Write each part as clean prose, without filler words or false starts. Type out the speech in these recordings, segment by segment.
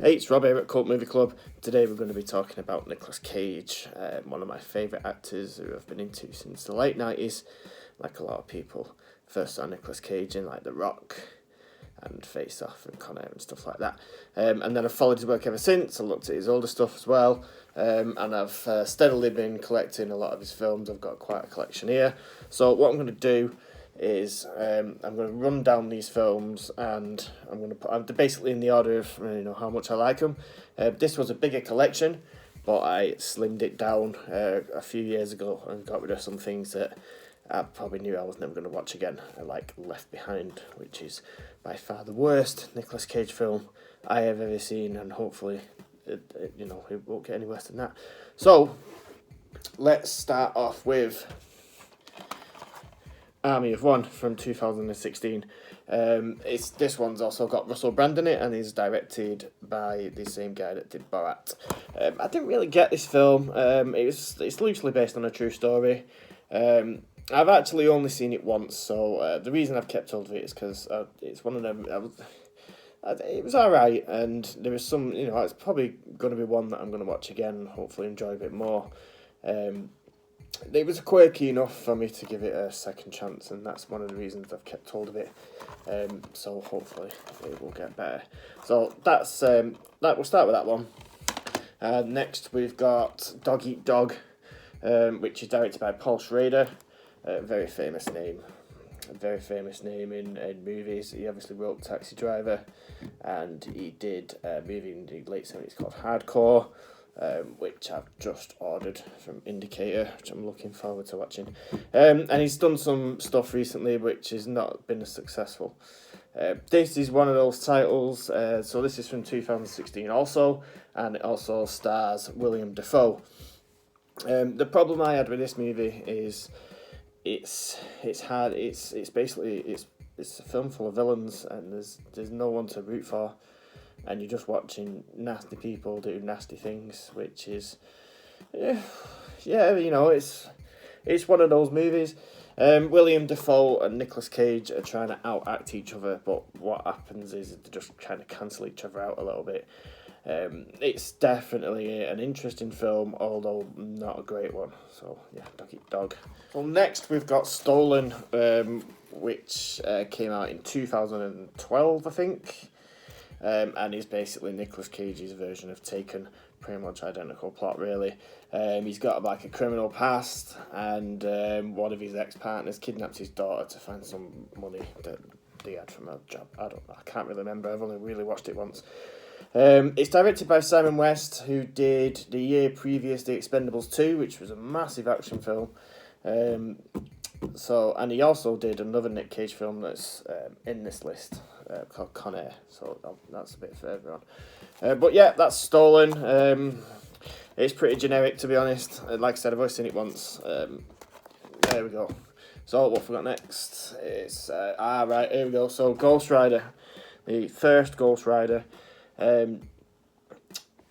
Hey, it's Rob here at Cult Movie Club. Today we're going to be talking about Nicolas Cage, one of my favourite actors who I've been into since the late 90s. Like a lot of people, first saw Nicolas Cage in like The Rock and Face Off and Con Air and stuff like that. And then I've followed his work ever since. I looked at his older stuff as well. And I've steadily been collecting a lot of his films. I've got quite a collection here. So what I'm going to do is I'm going to run down these films, and I'm going to put them basically in the order of how much I like them. This was a bigger collection, but I slimmed it down a few years ago and got rid of some things that I probably knew I was never going to watch again. I like Left Behind, which is by far the worst Nicolas Cage film I have ever seen, and hopefully it won't get any worse than that. So let's start off with Army of One from 2016. This one's also got Russell Brand in it, and is directed by the same guy that did Borat. I didn't really get this film. It's loosely based on a true story. I've actually only seen it once, so the reason I've kept hold of it is because it's one of them. It was alright, and there was some. It's probably going to be one that I'm going to watch again and hopefully enjoy a bit more. It was quirky enough for me to give it a second chance, and that's one of the reasons I've kept hold of it. So hopefully it will get better. So that's that. We'll start with that one. Next we've got Dog Eat Dog, which is directed by Paul Schrader. Very famous name. A very famous name in movies. He obviously wrote Taxi Driver, and he did a movie in the late 70s called Hardcore, which I've just ordered from Indicator, which I'm looking forward to watching. And he's done some stuff recently which has not been as successful. This is one of those titles, so this is from 2016 also, and it also stars William Dafoe. The problem I had with this movie is it's basically a film full of villains, and there's no one to root for, and you're just watching nasty people do nasty things, which is it's one of those movies. William Dafoe and Nicolas Cage are trying to outact each other, but what happens is they just kind of cancel each other out a little bit. It's definitely an interesting film, although not a great one. So yeah, Dog Eat Dog. Well, next we've got Stolen, which came out in 2012, I think, and is basically Nicolas Cage's version of Taken. Pretty much identical plot, really. He's got like a criminal past, and one of his ex-partners kidnaps his daughter to find some money that they had from a job. I can't really remember. I've only really watched it once. It's directed by Simon West, who did the year previous The Expendables 2, which was a massive action film. And he also did another Nick Cage film that's in this list called Con Air, so that's a bit further on. But yeah, that's Stolen. It's pretty generic, to be honest. Like I said, I've only seen it once. There we go. So what have we got next? It's right, here we go. So Ghost Rider, the first Ghost Rider.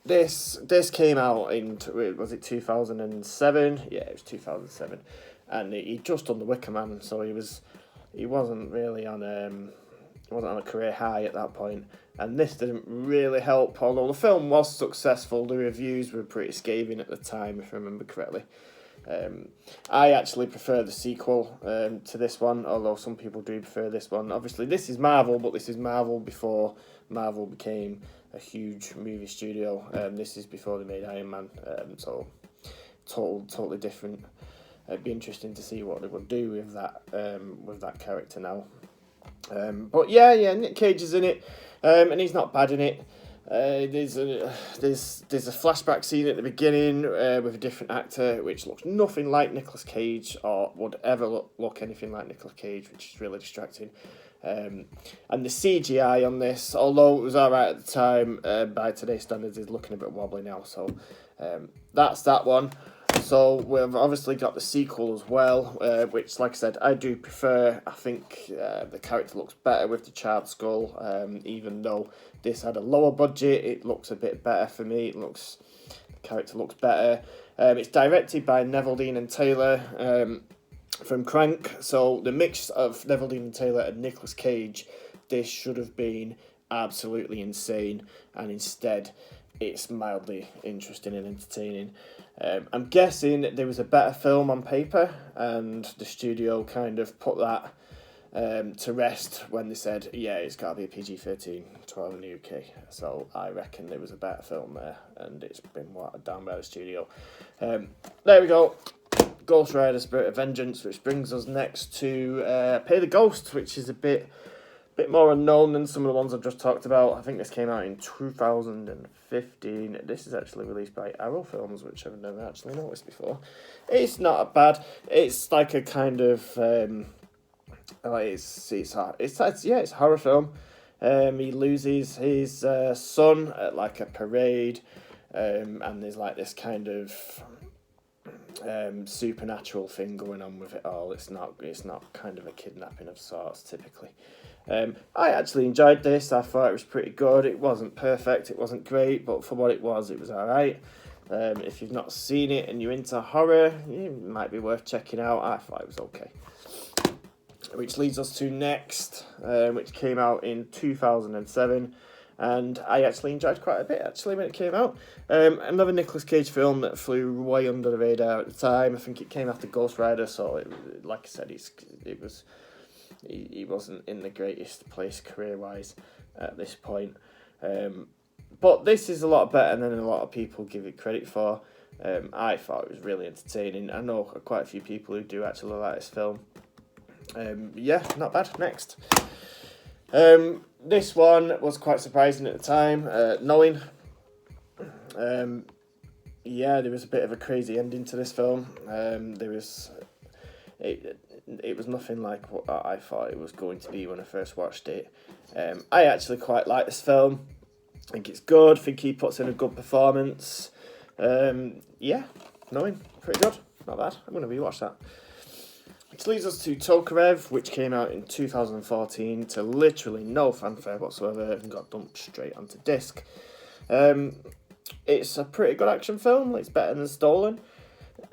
This came out in, was it 2007? Yeah, it was 2007, and he just done The Wicker Man, so he wasn't really on a career high at that point, and this didn't really help. Although the film was successful, the reviews were pretty scathing at the time, if I remember correctly. I actually prefer the sequel to this one, although some people do prefer this one. Obviously, this is Marvel, but this is Marvel before Marvel became a huge movie studio. This is before they made Iron Man, so totally different. It'd be interesting to see what they would do with that character now. But yeah, Nick Cage is in it, and he's not bad in it. There's a flashback scene at the beginning with a different actor, which looks nothing like Nicolas Cage, or would ever look anything like Nicolas Cage, which is really distracting. And the CGI on this, although it was alright at the time, by today's standards, is looking a bit wobbly now. So that's that one. So we've obviously got the sequel as well, which, like I said, I do prefer. I think the character looks better with the charred skull, even though this had a lower budget. It looks a bit better for me. The character looks better. It's directed by Neville Dean and Taylor from Crank. So the mix of Neville Dean and Taylor and Nicolas Cage this should have been absolutely insane, and instead it's mildly interesting and entertaining. I'm guessing there was a better film on paper, and the studio kind of put that to rest when they said, yeah, it's got to be a PG-13, 12 in the UK. So I reckon there was a better film there, and it's been watered down by the studio. There we go. Ghost Rider Spirit of Vengeance, which brings us next to Pay the Ghost, which is a bit more unknown than some of the ones I've just talked about. I think this came out in 2015. This is actually released by Arrow Films, which I've never actually noticed before. It's not bad. It's like a kind of it's a horror film. He loses his son at like a parade, and there's like this kind of supernatural thing going on with it all. It's not kind of a kidnapping of sorts typically. I actually enjoyed this. I thought it was pretty good. It wasn't perfect, it wasn't great, but for what it was alright. If you've not seen it and you're into horror, it might be worth checking out. I thought it was okay. Which leads us to Next, which came out in 2007, and I actually enjoyed quite a bit actually when it came out. Another Nicolas Cage film that flew way under the radar at the time. I think it came after Ghost Rider, so like I said, he wasn't in the greatest place career-wise at this point. But this is a lot better than a lot of people give it credit for. I thought it was really entertaining. I know quite a few people who do actually like this film. Yeah, not bad. Next. This one was quite surprising at the time, knowing. Yeah, there was a bit of a crazy ending to this film. It was nothing like what I thought it was going to be when I first watched it. I actually quite like this film. I think it's good. I think he puts in a good performance. Yeah, knowing, pretty good. Not bad. I'm going to rewatch that. Which leads us to Tokarev, which came out in 2014 to literally no fanfare whatsoever and got dumped straight onto disc. It's a pretty good action film. It's better than Stolen.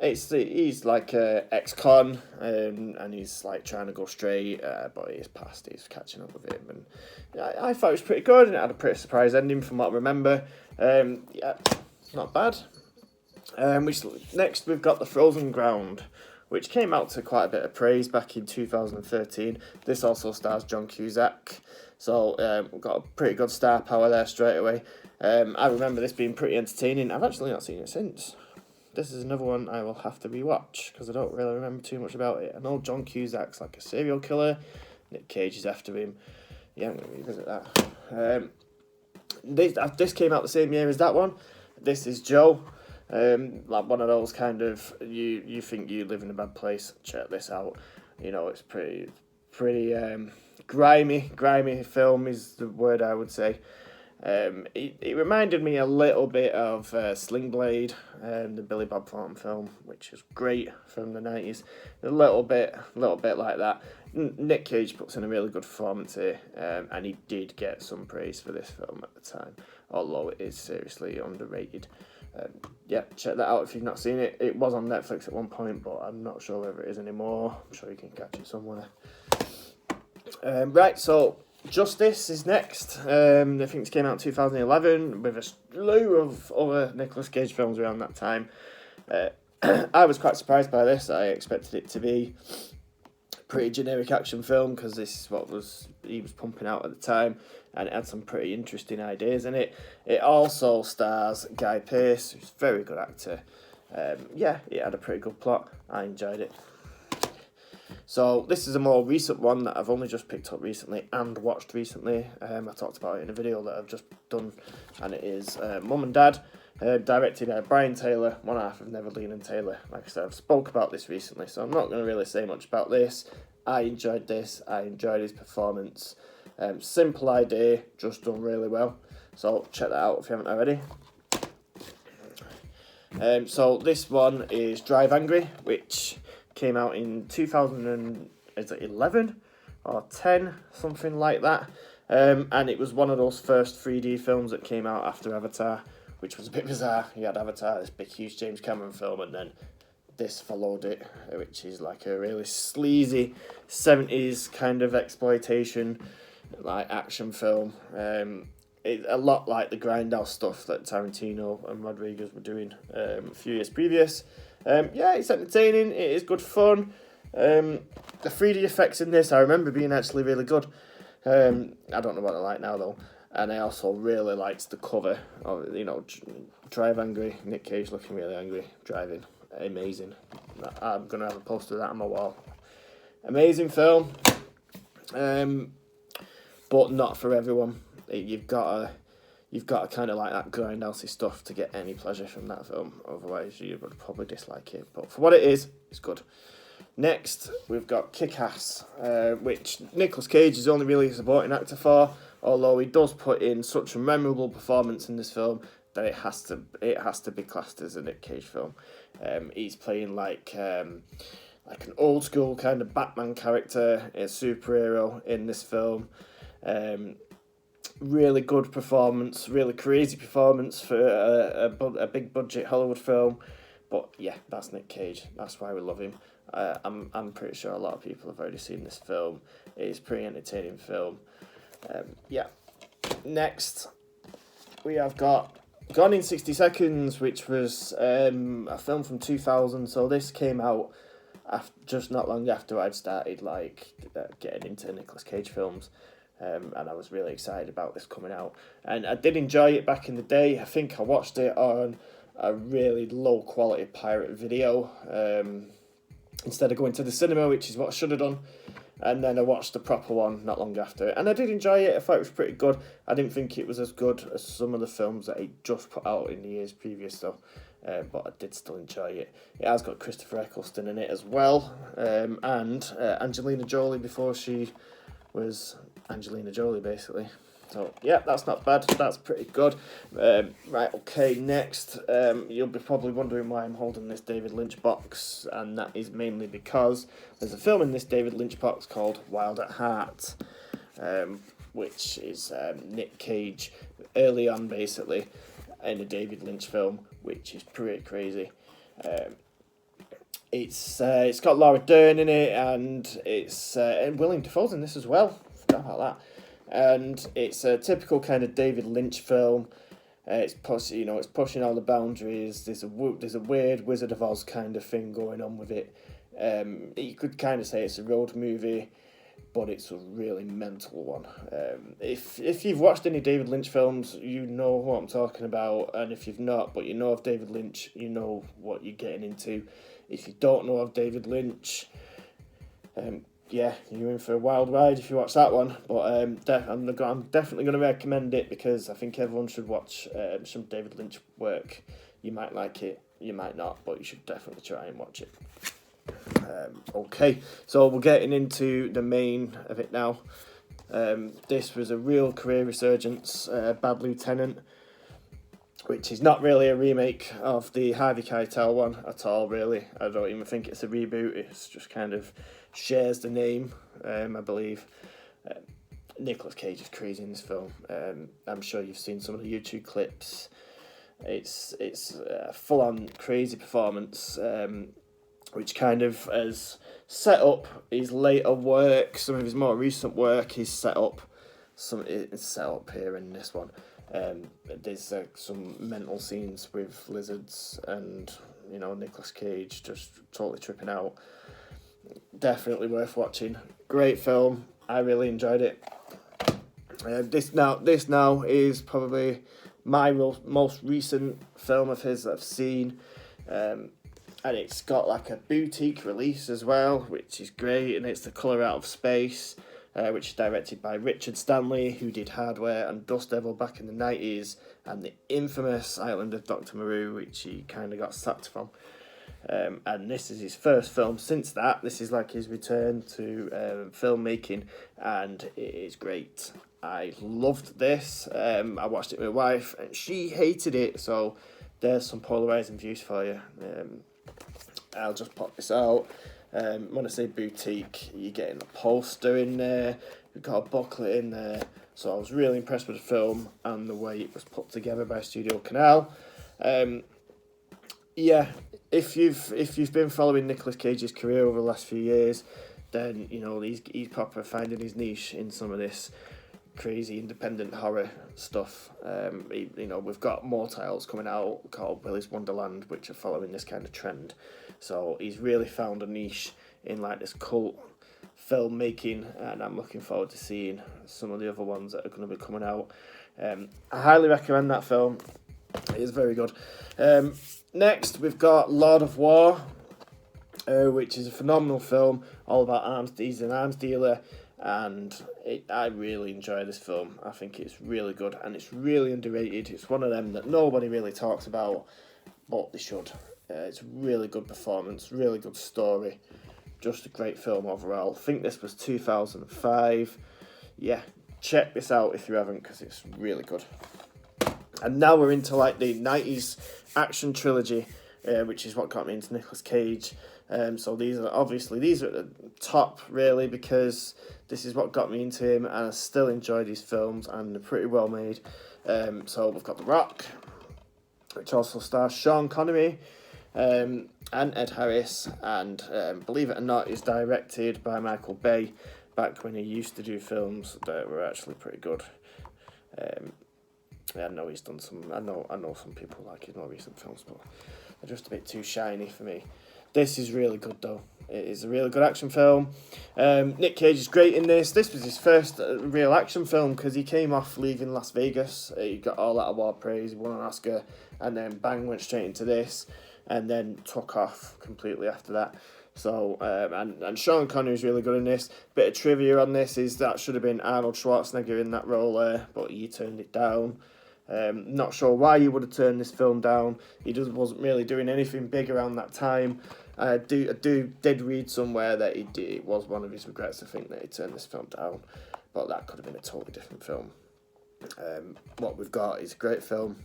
He's like ex-con, and he's like trying to go straight, but he's catching up with him, and I thought it was pretty good, and it had a pretty surprise ending from what I remember. Yeah, not bad. Next we've got The Frozen Ground, which came out to quite a bit of praise back in 2013. This also stars John Cusack, so we've got a pretty good star power there straight away. I remember this being pretty entertaining. I've actually not seen it since. This is another one I will have to rewatch because I don't really remember too much about it. I know John Cusack's like a serial killer. Nick Cage is after him. Yeah, I'm going to revisit that. This came out the same year as that one. This is Joe. Like one of those kind of, you think you live in a bad place, check this out. You know, it's pretty grimy film is the word I would say. It reminded me a little bit of Sling Blade, the Billy Bob Thornton film, which is great from the 90s. A little bit like that. Nick Cage puts in a really good performance here, and he did get some praise for this film at the time, although it is seriously underrated. Yeah, check that out if you've not seen it. It was on Netflix at one point, but I'm not sure whether it is anymore. I'm sure you can catch it somewhere. Right, so Justice is next. I think this came out in 2011 with a slew of other Nicolas Cage films around that time. I was quite surprised by this. I expected it to be a pretty generic action film because this is what he was pumping out at the time, and it had some pretty interesting ideas in it. It also stars Guy Pearce, who's a very good actor. Yeah, it had a pretty good plot. I enjoyed it. So this is a more recent one that I've only just picked up recently and watched recently. I talked about it in a video that I've just done, and it is Mum and Dad, directed by Brian Taylor, one half of Neverleen and Taylor. Like I said, I've spoke about this recently, so I'm not going to really say much about this. I enjoyed this. I enjoyed his performance. Simple idea, just done really well. So check that out if you haven't already. So this one is Drive Angry, which came out in 2011 or 10, something like that. And it was one of those first 3D films that came out after Avatar, which was a bit bizarre. You had Avatar, this big, huge James Cameron film, and then this followed it, which is like a really sleazy 70s kind of exploitation like action film. It's a lot like the grindhouse stuff that Tarantino and Rodriguez were doing a few years previous. Yeah, it's entertaining. It is good fun. The 3D effects in this, I remember being actually really good. I don't know what they're like now though. And I also really liked the cover of, Drive Angry, Nick Cage looking really angry, driving. Amazing. I'm going to have a poster of that on my wall. Amazing film. But not for everyone. You've got to kind of like that grindhousey stuff to get any pleasure from that film. Otherwise, you would probably dislike it. But for what it is, it's good. Next, we've got Kick-Ass, which Nicolas Cage is only really a supporting actor for, although he does put in such a memorable performance in this film that it has to be classed as a Nick Cage film. He's playing like an old school kind of Batman character, a superhero in this film. Really good performance, really crazy performance for a big budget Hollywood film. But yeah, that's Nick Cage. That's why we love him. I'm pretty sure a lot of people have already seen this film. It's a pretty entertaining film. Yeah. Next, we have got Gone in 60 Seconds, which was a film from 2000. So this came out just not long after I'd started getting into Nicolas Cage films. And I was really excited about this coming out. And I did enjoy it back in the day. I think I watched it on a really low quality pirate video instead of going to the cinema, which is what I should have done. And then I watched the proper one not long after. And I did enjoy it. I thought it was pretty good. I didn't think it was as good as some of the films that he just put out in the years previous though. But I did still enjoy it. It has got Christopher Eccleston in it as well. And Angelina Jolie before she was Angelina Jolie, basically. So, yeah, that's not bad. That's pretty good. Right, okay, next. You'll be probably wondering why I'm holding this David Lynch box, and that is mainly because there's a film in this David Lynch box called Wild at Heart, which is Nick Cage early on, basically, in a David Lynch film, which is pretty crazy. It's got Laura Dern in it, and and William Dafoe's in this as well. Forgot about that. And it's a typical kind of David Lynch film. It's pushing all the boundaries. There's a weird Wizard of Oz kind of thing going on with it. You could kind of say it's a road movie, but it's a really mental one. If you've watched any David Lynch films, you know what I'm talking about, and if you've not, but you know of David Lynch, you know what you're getting into. If you don't know of David Lynch, yeah, you're in for a wild ride if you watch that one. But I'm definitely going to recommend it because I think everyone should watch some David Lynch work. You might like it, you might not, but you should definitely try and watch it. Okay, so we're getting into the main of it now. This was a real career resurgence, Bad Lieutenant, which is not really a remake of the Harvey Keitel one at all, really. I don't even think it's a reboot. It's just kind of shares the name, I believe. Nicolas Cage is crazy in this film. I'm sure you've seen some of the YouTube clips. It's a full-on crazy performance, which kind of has set up his later work. Some of his more recent work is set up. Some is set up here in this one. There's some mental scenes with lizards and Nicolas Cage just totally tripping out. Definitely worth watching. Great film. I really enjoyed it. This now is probably my most recent film of his that I've seen, and it's got like a boutique release as well, which is great. And it's The Colour Out of Space, which is directed by Richard Stanley, who did Hardware and Dust Devil back in the 90s, and the infamous Island of Dr. Moreau, which he kind of got sacked from. And this is his first film since that. This is like his return to filmmaking, and it is great. I loved this. I watched it with my wife, and she hated it, so there's some polarising views for you. I'll just pop this out. When I say boutique, you're getting a poster in there, you've got a booklet in there, so I was really impressed with the film and the way it was put together by Studio Canal. Yeah, if you've been following Nicolas Cage's career over the last few years, then he's proper finding his niche in some of this. crazy independent horror stuff. We've got more titles coming out called Willy's Wonderland, which are following this kind of trend. So he's really found a niche in like this cult filmmaking, and I'm looking forward to seeing some of the other ones that are going to be coming out. I highly recommend that film. It is very good. Next, we've got Lord of War, which is a phenomenal film all about arms. He's an arms dealer, and I really enjoy this film. I think it's really good, and it's really underrated. It's one of them that nobody really talks about, but they should. It's a really good performance, really good story, just a great film overall. I think this was 2005. Yeah, check this out if you haven't, because it's really good. And now we're into like the 90s action trilogy, which is what got me into Nicolas Cage. So these are at the top, really, because this is what got me into him, and I still enjoy these films, and they're pretty well made. So we've got The Rock, which also stars Sean Connery, and Ed Harris, and believe it or not, is directed by Michael Bay, back when he used to do films that were actually pretty good. I know he's done some. I know some people like his more recent films, but they're just a bit too shiny for me. This is really good though. It is a really good action film. Nick Cage is great in this. This was his first real action film, because he came off leaving Las Vegas. He got all that award praise. He won an Oscar, and then bang, went straight into this, and then took off completely after that. So and Sean Connery is really good in this. Bit of trivia on this is that should have been Arnold Schwarzenegger in that role there, but he turned it down. Not sure why he would have turned this film down. He wasn't really doing anything big around that time. I did read somewhere that it was one of his regrets to think that he turned this film down, but that could have been a totally different film. What we've got is a great film.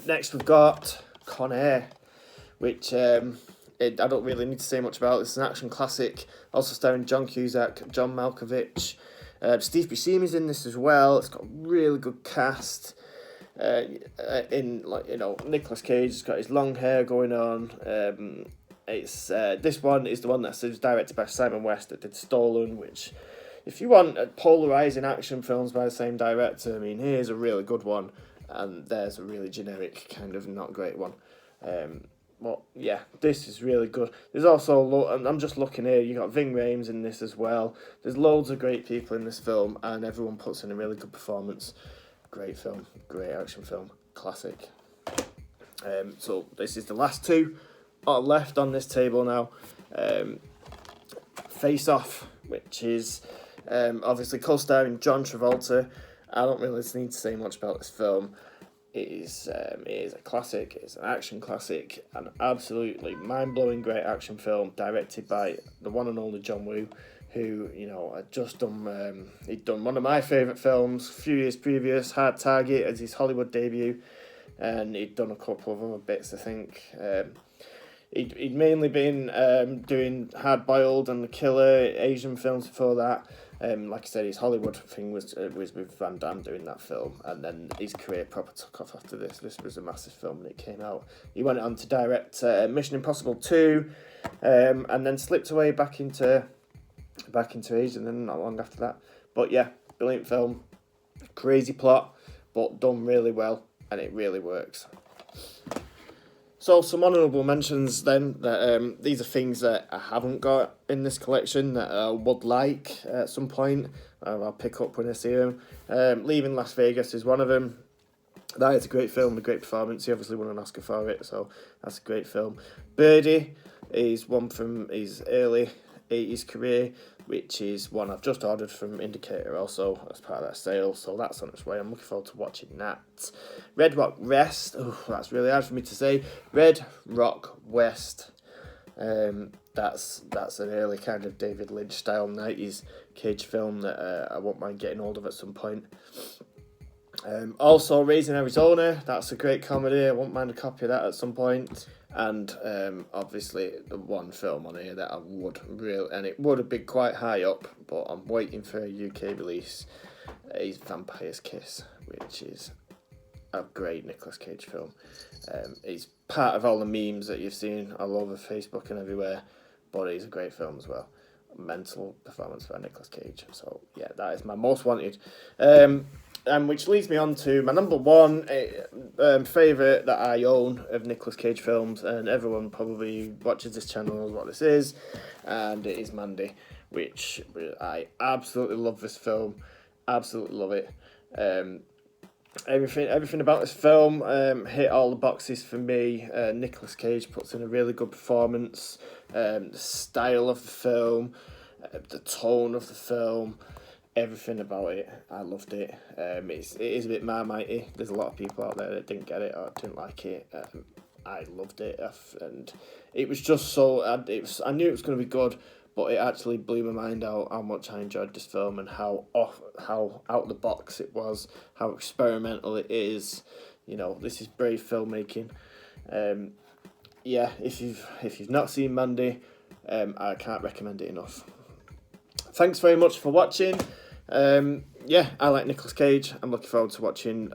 Next we've got Con Air, which I don't really need to say much about. It's an action classic, also starring John Cusack, John Malkovich. Steve Buscemi's in this as well. It's got a really good cast. Nicolas Cage has got his long hair going on. This one is the one that was directed by Simon West that did Stolen, which, if you want polarizing action films by the same director, I mean, here's a really good one, and there's a really generic kind of not great one. But yeah, this is really good. There's also, I'm just looking here, you got Ving Rhames in this as well. There's loads of great people in this film, and everyone puts in a really good performance. Great film, great action film, classic. So this is the last two left on this table now. Face Off, which is obviously co-starring John Travolta. I don't really need to say much about this film. It is a classic. It's an action classic, an absolutely mind-blowing great action film directed by the one and only John Woo, who had just done he'd done one of my favourite films a few years previous, Hard Target, as his Hollywood debut, and he'd done a couple of other bits, I think. He'd mainly been doing Hard Boiled and The Killer, Asian films before that. Like I said, his Hollywood thing was with Van Damme doing that film, and then his career proper took off after this. This was a massive film when it came out. He went on to direct Mission Impossible 2, and then slipped away back into Asian, and not long after that. But yeah, brilliant film, crazy plot, but done really well, and it really works. So some honourable mentions then, that these are things that I haven't got in this collection that I would like at some point. I'll pick up when I see them. Leaving Las Vegas is one of them. That is a great film, a great performance. He obviously won an Oscar for it, so that's a great film. Birdie is one from his early 80s career, which is one I've just ordered from Indicator also as part of that sale, so that's on its way. I'm looking forward to watching that. Red Rock West, that's really hard for me to say. Red Rock West, that's an early kind of David Lynch style 90s Cage film that I won't mind getting hold of at some point. Also Raising Arizona, that's a great comedy. I won't mind a copy of that at some point. And obviously the one film on here that I would really, and it would have been quite high up, but I'm waiting for a UK release, is Vampire's Kiss, which is a great Nicolas Cage film. It's part of all the memes that you've seen all over Facebook and everywhere, but it's a great film as well. mental performance by Nicolas Cage. So yeah, that is my most wanted. And which leads me on to my number one favourite that I own of Nicolas Cage films, and everyone probably watches this channel knows what this is, and it is Mandy, which I absolutely love this film, absolutely love it. Everything about this film hit all the boxes for me. Nicolas Cage puts in a really good performance. The style of the film, the tone of the film, everything about it, I loved it. It is a bit Marmite-y. There's a lot of people out there that didn't get it or didn't like it. I loved it, and it was just so. I knew it was going to be good, but it actually blew my mind out how much I enjoyed this film and how out the box it was, how experimental it is. You know, this is brave filmmaking. Yeah, if you've not seen Mandy, I can't recommend it enough. Thanks very much for watching. Yeah, I like Nicolas Cage. I'm looking forward to watching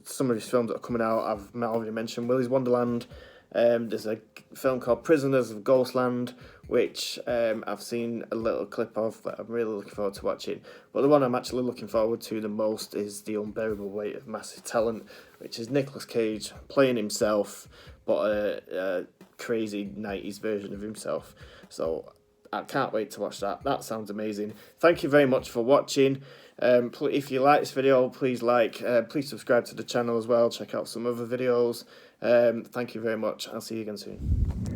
some of his films that are coming out. I've already mentioned Willy's Wonderland. There's a film called Prisoners of Ghostland, which I've seen a little clip of that I'm really looking forward to watching. But the one I'm actually looking forward to the most is The Unbearable Weight of Massive Talent, which is Nicolas Cage playing himself, but a crazy 90s version of himself. So I can't wait to watch that. That sounds amazing. Thank you very much for watching. If you like this video, please please subscribe to the channel as well. Check out some other videos. Thank you very much. I'll see you again soon.